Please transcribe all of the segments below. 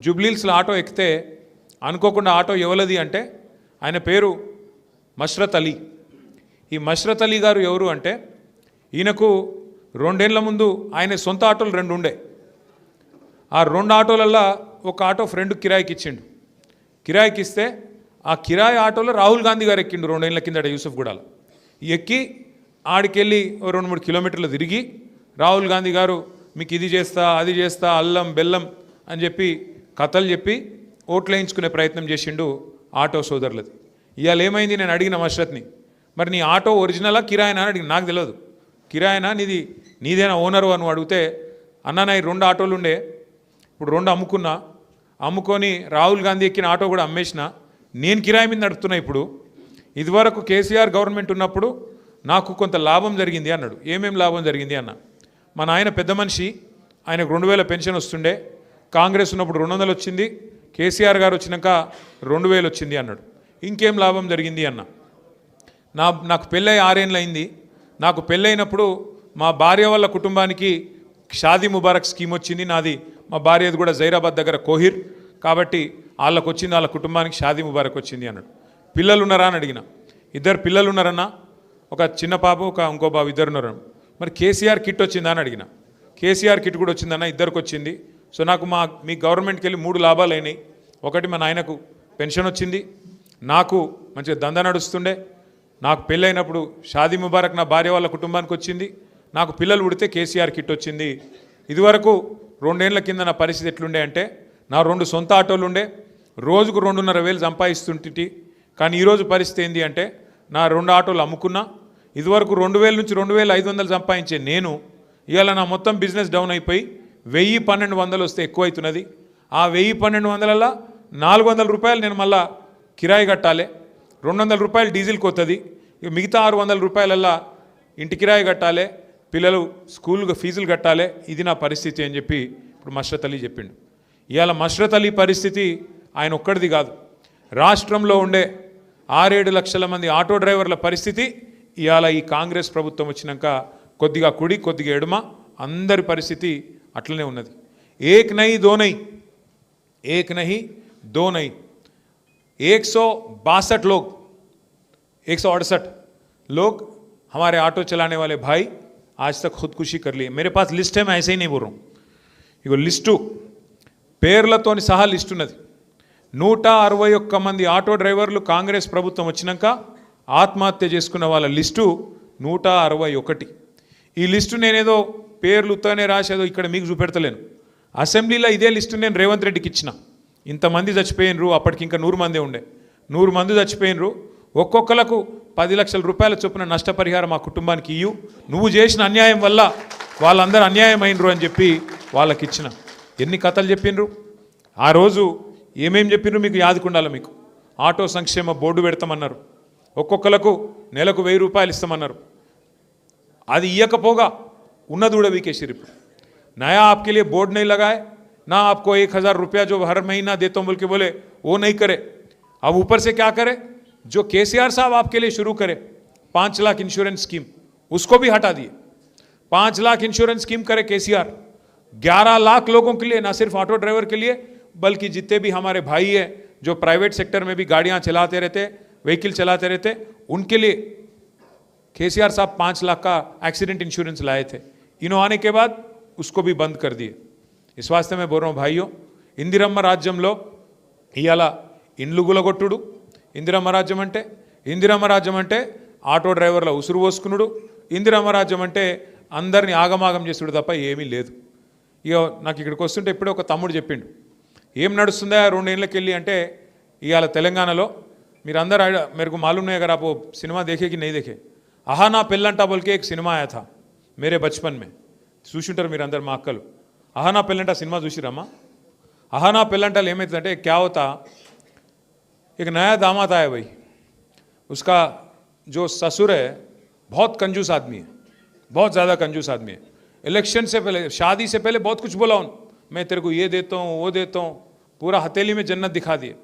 జూబ్లీహిల్స్లో ఆటో ఎక్కితే అనుకోకుండా ఆటో ఎవలది అంటే ఆయన పేరు మష్రత్ అలీ. ఈ మష్రత్ అలీ గారు ఎవరు అంటే ఈయనకు 2 ఏళ్ల ముందు ఆయన సొంత ఆటోలు 2 ఉండే. ఆ 2 ఆటోలల్లో ఒక ఆటో ఫ్రెండ్ కిరాయికి ఇచ్చిండు. కిరాయికి ఇస్తే ఆ కిరాయి ఆటోలో రాహుల్ గాంధీ గారు ఎక్కిండు 2 ఏళ్ల కిందట యూసుఫ్గూడలో. ఎక్కి ఆడికెళ్ళి 2-3 కిలోమీటర్లు తిరిగి రాహుల్ గాంధీ గారు మీకు ఇది చేస్తా అది చేస్తా అల్లం బెల్లం అని చెప్పి కథలు చెప్పి ఓట్లు వేయించుకునే ప్రయత్నం చేసిండు ఆటో సోదరులది. ఇవాళ ఏమైంది, నేను అడిగిన మష్రత్ని, మరి నీ ఆటో ఒరిజినలా కిరాయినా అని అడిగిన. నాకు తెలియదు కిరాయినా నీదేనా ఓనరు అని అడిగితే, అన్న నా 2 ఆటోలు ఉండే, ఇప్పుడు 2 అమ్ముకున్నా, అమ్ముకొని రాహుల్ గాంధీ ఎక్కిన ఆటో కూడా అమ్మేసిన, నేను కిరాయి మీద నడుపుతున్నా. ఇప్పుడు ఇదివరకు కేసీఆర్ గవర్నమెంట్ ఉన్నప్పుడు నాకు కొంత లాభం జరిగింది అన్నాడు. ఏమేం లాభం జరిగింది అన్న, మా నాయన పెద్ద మనిషి, ఆయనకు 2000 పెన్షన్ వస్తుండే, కాంగ్రెస్ ఉన్నప్పుడు 200 వచ్చింది, కేసీఆర్ గారు వచ్చినాక 2000 వచ్చింది అన్నాడు. ఇంకేం లాభం జరిగింది అన్న, నాకు పెళ్ళై 6 ఏళ్ళు అయింది. నాకు పెళ్ళైనప్పుడు మా భార్య వాళ్ళ కుటుంబానికి షాదీ ముబారక్ స్కీమ్ వచ్చింది. నాది మా భార్యది కూడా జైరాబాద్ దగ్గర కోహిర్, కాబట్టి వాళ్ళకు వచ్చింది, వాళ్ళ కుటుంబానికి షాదీ ముబారక్ వచ్చింది అన్నాడు. పిల్లలు ఉన్నారా అని అడిగిన. 2 పిల్లలు ఉన్నారన్నా, ఒక చిన్న పాప ఇంకో బాబు, 2 ఉన్నారు. మరి కేసీఆర్ కిట్ వచ్చిందా అని అడిగిన. కేసీఆర్ కిట్ కూడా వచ్చిందన్న, 2కి వచ్చింది. సో నాకు మీ గవర్నమెంట్కి వెళ్ళి 3 లాభాలు అయినాయి. ఒకటి, మా నాయనకు పెన్షన్ వచ్చింది, నాకు మంచిగా దందా నడుస్తుండే, నాకు పెళ్ళైనప్పుడు షాదీ ముబారక్ నా భార్య వాళ్ళ కుటుంబానికి వచ్చింది, నాకు పిల్లలు పుడితే కేసీఆర్ కిట్ వచ్చింది. ఇదివరకు 2 ఏళ్ల కింద నా పరిస్థితి ఎట్లుండే అంటే, నా 2 సొంత ఆటోలు ఉండే, రోజుకు 2,500 సంపాదిస్తుంటి. కానీ ఈరోజు పరిస్థితి ఏంటి అంటే, నా 2 ఆటోలు అమ్ముకున్నా. ఇదివరకు 2000 నుంచి 2500 సంపాదించే నేను ఇవాళ నా మొత్తం బిజినెస్ డౌన్ అయిపోయి 1000-1200 వస్తే ఎక్కువ అవుతున్నది. ఆ 1000-1200లలో 400 రూపాయలు నేను మళ్ళా కిరాయి కట్టాలి, 200 రూపాయలు డీజిల్కి వస్తుంది, మిగతా 600 రూపాయలల్లా ఇంటి కిరాయి కట్టాలి, పిల్లలు స్కూల్గా ఫీజులు కట్టాలి. ఇది నా పరిస్థితి అని చెప్పి ఇప్పుడు మష్రత్ అలీ చెప్పిండు. ఇవాళ మష్రత్ అలీ పరిస్థితి ఆయన ఒక్కడిది కాదు, రాష్ట్రంలో ఉండే 6-7 లక్షల మంది ఆటో డ్రైవర్ల పరిస్థితి ఇవాళ ఈ కాంగ్రెస్ ప్రభుత్వం వచ్చినాక కొద్దిగా కుడి కొద్దిగా ఎడమ అందరి పరిస్థితి అట్లనే ఉన్నది. ఏక్ నహీ దో నహీ, ఏక్ నహీ దో నహీ, 162 लोग 168 लोग हमारे ऑटो चलाने वाले भाई आज तक खुदकुशी कर लिए. मेरे पास लिस्ट है, मैं ऐसे ही नहीं बोल रहा हूँ. इगो लिस्टू పేర్లతోని సహా లిస్ట్ ఉన్నది. 161 మంది ఆటో డ్రైవర్లు కాంగ్రెస్ ప్రభుత్వం వచ్చినాక ఆత్మహత్య చేసుకున్న వాళ్ళ లిస్టు 161. ఈ లిస్టు నేనేదో పేర్లు ఉత్తనే రాసేదో ఇక్కడ మీకు చూపెడతలేను. అసెంబ్లీలో ఇదే లిస్టు నేను రేవంత్ రెడ్డికి ఇచ్చిన. ఇంతమంది చచ్చిపోయినరు, అప్పటికి ఇంకా 100 మందే ఉండే, 100 మంది చచ్చిపోయినరు, ఒక్కొక్కలకు 10 లక్షల రూపాయల చొప్పున నష్టపరిహారం ఆ కుటుంబానికి ఇయ్యు, నువ్వు చేసిన అన్యాయం వల్ల వాళ్ళందరూ అన్యాయం అయినరు అని చెప్పి వాళ్ళకి ఇచ్చిన. ఎన్ని కథలు చెప్పినరు ఆ రోజు, ఏమేం చెప్పినరు మీకు యాదుకుండాలి. మీకు ఆటో సంక్షేమ బోర్డు పెడతామన్నారు, ఒక్కొక్కలకు నెలకు 1000 రూపాయలు ఇస్తామన్నారు. అది ఇయ్యకపోగా ఉన్నది కూడా వీకేసిరు. ఇప్పుడు नया आपके लिए बोर्ड नहीं लगाए ना, आपको 1000 रुपया जो हर महीना देता हूँ बोल के बोले वो नहीं करे. अब ऊपर से क्या करे, जो केसीआर साहब आपके लिए शुरू करे 5 लाख इंश्योरेंस स्कीम, उसको भी हटा दिए. 5 लाख इंश्योरेंस स्कीम करे केसीआर, 11 लाख लोगों के लिए, ना सिर्फ ऑटो ड्राइवर के लिए बल्कि जितने भी हमारे भाई हैं जो प्राइवेट सेक्टर में भी गाड़ियाँ चलाते रहते, व्हीकल चलाते रहते, उनके लिए केसीआर साहब 5 लाख का एक्सीडेंट इंश्योरेंस लाए थे. इन्होंने आने के बाद उसको भी बंद कर दिए. इस वास्ते मैं बोल रहा हूँ भाइयों, ఇందిరమ్మ రాజ్యంలో ఇవాళ ఇండ్లు గులగొట్టుడు. ఇందిరమ్మ రాజ్యం అంటే ఆటో డ్రైవర్ల ఉసురు పోసుకునుడు. ఇందిరమ్మ రాజ్యం అంటే అందరినీ ఆగమాగం చేసుడు తప్ప ఏమీ లేదు. ఇక నాకు ఇక్కడికి వస్తుంటే ఇప్పుడే ఒక తమ్ముడు చెప్పిండు, ఏం నడుస్తుందా 2 ఏళ్ళకి వెళ్ళి అంటే, ఇవాళ తెలంగాణలో మీరందరూ मेरे को मालूम नहीं अगर आप वो सिनेमा देखे कि नहीं देखे, आहा ना पेल्लंटा बोल के एक सिनेमा आया था मेरे बचपन में. చూసుంటారు మీరు అందరు, మా అక్కలు. అహానా పెళ్ళంట సినిమా చూసిరమ్మా? అహానా పెళ్ళంటలు ఏమవుతుందంటే, क्या होता, एक नया दामाद आया भाई, उसका जो ससुर है बहुत कंजूस आदमी है, बहुत ज़्यादा कंजूस आदमी है. इलेक्शन से पहले, शादी से पहले बहुत कुछ बोला मैं तेरे को ये देता हूँ वो देता हूँ, पूरा हथेली में जन्नत दिखा दिए.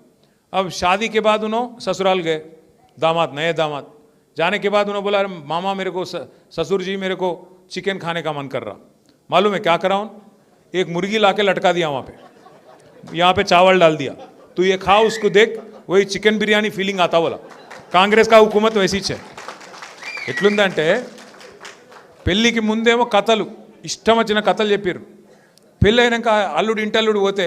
अब शादी के बाद उन्होंने ससुराल गए, नए दामाद जाने के बाद उन्होंने बोला, अरे मामा मेरे को, ससुर जी मेरे को चिकन खाने का मन कर रहा. मालूम है क्या करा, एक मुर्गी ला के लटका दिया वहाँ पे. यहाँ पे चावल डाल दिया, तू ये खा उसको देख, वही चिकन बिरयानी फीलिंग आता बोला. కాంగ్రెస్ కా హుకుమత్ వేసిచ్చే. ఎట్లుందంటే పెళ్ళికి ముందేమో కథలు ఇష్టం వచ్చిన కథలు చెప్పారు. పెళ్ళి అయినాక అల్లుడు ఇంటల్లుడు పోతే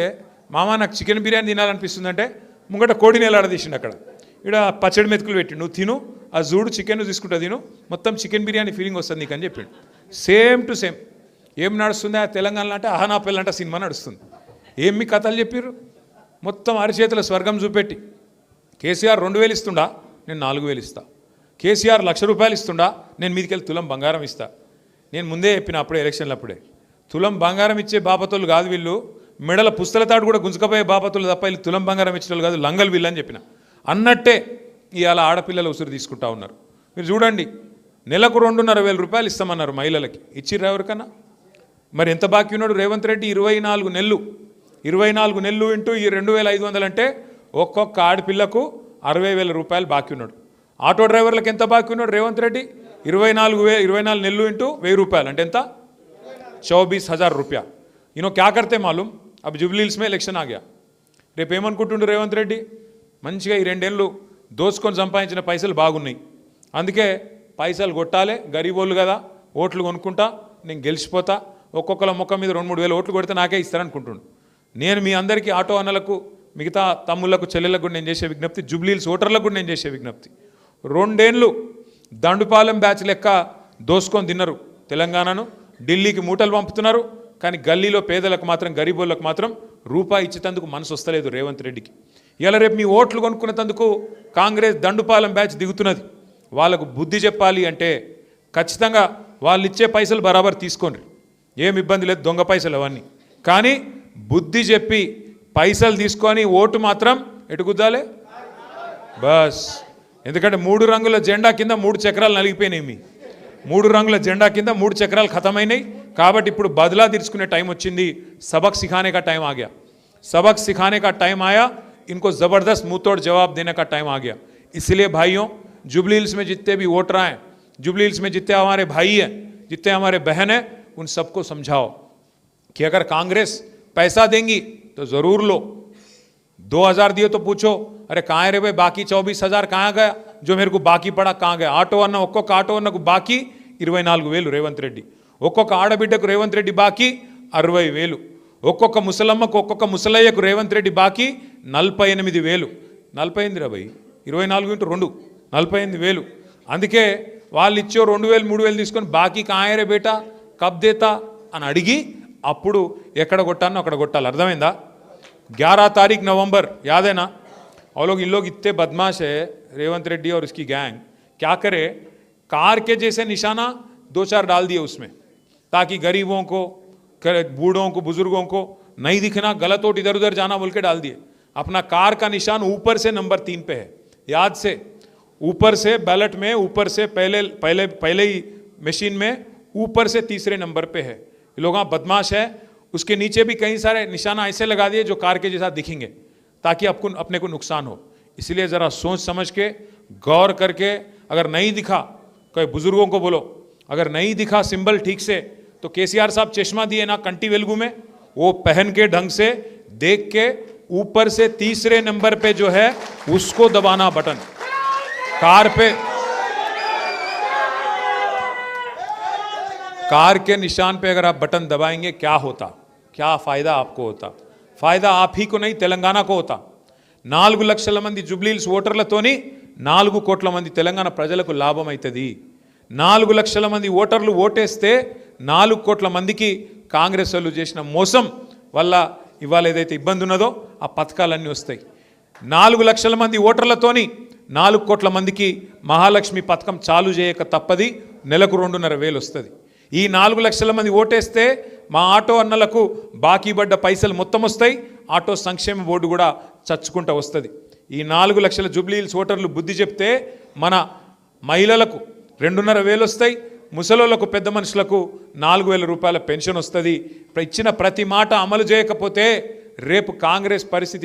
మామ నాకు చికెన్ బిర్యానీ తినాలనిపిస్తుందంటే ముంగట కోడిని ఎలాడదీసిండు అక్కడ. ఇక్కడ పచ్చడి మెతుకులు పెట్టి నువ్వు తిను, ఆ జూడు చికెన్ తీసుకుంటా తిను, మొత్తం చికెన్ బిర్యానీ ఫీలింగ్ వస్తుంది నీకు అని చెప్పాడు. సేమ్ టు సేమ్ ఏం నడుస్తుంది ఆ తెలంగాణలో అంటే అహనా పెళ్ళంట సినిమా నడుస్తుంది. ఏం మీ కథలు చెప్పారు మొత్తం అరిచేతుల స్వర్గం చూపెట్టి. కేసీఆర్ 2000 ఇస్తుండా, నేను 4000 ఇస్తా. కేసీఆర్ ₹1,00,000 ఇస్తుండా, నేను మీదికెళ్ళి తులం బంగారం ఇస్తా. నేను ముందే చెప్పిన అప్పుడే ఎలక్షన్లు అప్పుడే, తులం బంగారం ఇచ్చే బాపతులు కాదు వీళ్ళు, మెడల పుస్తలతాడు కూడా గుంజుకపోయే బాపతులు తప్ప వీళ్ళు తులం బంగారం ఇచ్చేవాళ్ళు కాదు, లంగలు వీళ్ళు అని చెప్పిన. అన్నట్టే ఇవాళ ఆడపిల్లలు ఉసురు తీసుకుంటా ఉన్నారు. మీరు చూడండి, నెలకు ₹2,500 ఇస్తామన్నారు మహిళలకి, ఇచ్చిర్రు ఎవరికన్నా? మరి ఎంత బాకీ ఉన్నాడు రేవంత్ రెడ్డి? 24 నెలలు. 24 నెలలు ఇంటూ ఈ 2,500 అంటే ఒక్కొక్క ఆడపిల్లకు ₹60,000 బాకీ ఉన్నాడు. ఆటో డ్రైవర్లకు ఎంత బాకీ ఉన్నాడు రేవంత్ రెడ్డి? 24 నెలలు ఇంటూ ₹1000 అంటే ఎంత? 24,000 रुपया. इन्हों क्या करते मालूम? अब जुबली हिल्स में इलेक्शन आ गया. రేపు ఏమనుకుంటుండు రేవంత్ రెడ్డి? మంచిగా ఈ 2 ఏళ్ళు దోచుకొని సంపాదించిన పైసలు బాగున్నాయి, అందుకే పైసలు కొట్టాలి, గరీబోళ్ళు కదా, ఓట్లు కొనుక్కుంటా, నేను గెలిచిపోతా, ఒక్కొక్కల ముఖం మీద 2-3 వేల ఓట్లు కొడితే నాకే ఇస్తారనుకుంటుండు. నేను మీ అందరికీ ఆటో అన్నలకు, మిగతా తమ్ముళ్లకు, చెల్లెళ్ళకు కూడా నేను చేసే విజ్ఞప్తి, జూబ్లీ హిల్స్ ఓటర్లకు కూడా నేను చేసే విజ్ఞప్తి, 2 ఏళ్ళు దండుపాలెం బ్యాచ్ లెక్క దోసుకొని తిన్నారు తెలంగాణను, ఢిల్లీకి మూటలు పంపుతున్నారు. కానీ గల్లీలో పేదలకు మాత్రం, గరీబోళ్ళకు మాత్రం రూపాయి ఇచ్చేందుకు మనసు వస్తలేదు రేవంత్ రెడ్డికి. ఇలా రేపు మీ ఓట్లు కొనుక్కునేందుకు కాంగ్రెస్ దండుపాలెం బ్యాచ్ దిగుతున్నది. వాళ్ళకు బుద్ధి చెప్పాలి అంటే ఖచ్చితంగా వాళ్ళు ఇచ్చే పైసలు బరాబర్ తీసుకోండి, ఏం ఇబ్బంది లేదు, దొంగ పైసలు అవన్నీ. కానీ బుద్ధి చెప్పి పైసలు తీసుకొని ఓటు మాత్రం ఎటు గుద్దాలే బస్. ఎందుకంటే 3 రంగుల జెండా కింద 3 చక్రాలు నలిగిపోయినాయి. మీ 3 రంగుల జెండా కింద 3 చక్రాలు ఖతమైనాయి. కాబట్టి ఇప్పుడు బదులా తీర్చుకునే టైం వచ్చింది. सबक सिखाने का टाइम आ गया, सबक सिखाने का टाइम आया, इनको ज़बरदस्त मुँह तोड़ जवाब देने का टाइम आ गया. इसलिए भाइयों, जुबली हिल्स में जितने भी वोटर हैं, जुबली हिल्स में जितने हमारे भाई हैं, जितने हमारे बहन हैं, उन सबको समझाओ कि अगर कांग्रेस पैसा देंगी तो ज़रूर लो. 2000 दिए तो पूछो, अरे कहाँ है रे भाई बाकी 24,000 कहाँ गया, जो मेरे को बाकी पड़ा कहाँ गया? ఆటో అన్న ఒక్కొక్క ఆటో అన్నకు బాకీ 24,000 రేవంత్ రెడ్డి, ఒక్కొక్క ఆడబిడ్డకు రేవంత్ రెడ్డి బాకీ 60,000, ఒక్కొక్క ముసలమ్మకు, ఒక్కొక్క ముసలయ్యకు రేవంత్ రెడ్డి బాకీ 48,000. 48 రాబోయ్ 24 × 2 48,000. అందుకే వాళ్ళు ఇచ్చో 2,000 3,000 తీసుకొని బాకీ కాయరే బేటా కబ్ దేతా అని అడిగి అప్పుడు ఎక్కడ కొట్టానో అక్కడ కొట్టాలి. అర్థమైందా? 11 तारीख नवंबर, याद है ना? और इन लोग इतने बदमाश है रेवंत रेड्डी और उसकी गैंग, क्या करे, कार के जैसे निशाना 2-4 डाल दिए उसमें, ताकि गरीबों को, बूढ़ों को, बुजुर्गों को नहीं दिखना, गलत वोट इधर उधर जाना बोल के डाल दिए. अपना कार का निशान ऊपर से नंबर 3 पे है, याद से, ऊपर से बैलेट में ऊपर से पहले ही मशीन में ऊपर से 3रे नंबर पे है. ये लोग बदमाश है. उसके नीचे भी कई सारे निशाना ऐसे लगा दिए जो कार के जैसा दिखेंगे, ताकि आपको अपने को नुकसान हो. इसलिए ज़रा सोच समझ के, गौर करके, अगर नहीं दिखा, कई बुजुर्गों को बोलो, अगर नहीं दिखा सिंबल ठीक से, तो केसीआर साहब चश्मा दिए ना कंटी वेलगू में, वो पहन के ढंग से देख के ऊपर से 3रे नंबर पे जो है उसको दबाना बटन कार पे. कार के निशान पे अगर आप बटन दबाएंगे क्या होता, क्या फ़ायदा आपको होता? फ़ायदा आप ही को नहीं, तेलंगाना को होता. 4 లక్షల మంది జూబ్లీ హిల్స్ ఓటర్లతోని 4 కోట్ల మంది తెలంగాణ ప్రజలకు లాభం అవుతుంది. 4 లక్షల మంది ఓటర్లు ఓటేస్తే 4 కోట్ల మందికి కాంగ్రెస్ వాళ్ళు చేసిన మోసం వల్ల ఇవాళ ఏదైతే ఇబ్బంది ఉన్నదో ఆ పథకాలన్నీ వస్తాయి. 4 లక్షల మంది ఓటర్లతోని 4 కోట్ల మందికి మహాలక్ష్మి పథకం చాలు చేయక తప్పది, నెలకు 2,500 వస్తుంది. ఈ 4 లక్షల మంది ఓటేస్తే మా ఆటో అన్నలకు బాకీ పడ్డ పైసలు మొత్తం వస్తాయి, ఆటో సంక్షేమ బోర్డు కూడా చచ్చుకుంటూ వస్తుంది. ఈ 4 లక్షల జూబ్లీ హిల్స్ ఓటర్లు బుద్ధి చెప్తే మన మహిళలకు 2,500 వస్తాయి, ముసలోళ్లకు, పెద్ద మనుషులకు 4,000 రూపాయల పెన్షన్ వస్తుంది. ఇచ్చిన ప్రతి మాట అమలు చేయకపోతే రేపు కాంగ్రెస్ పరిస్థితి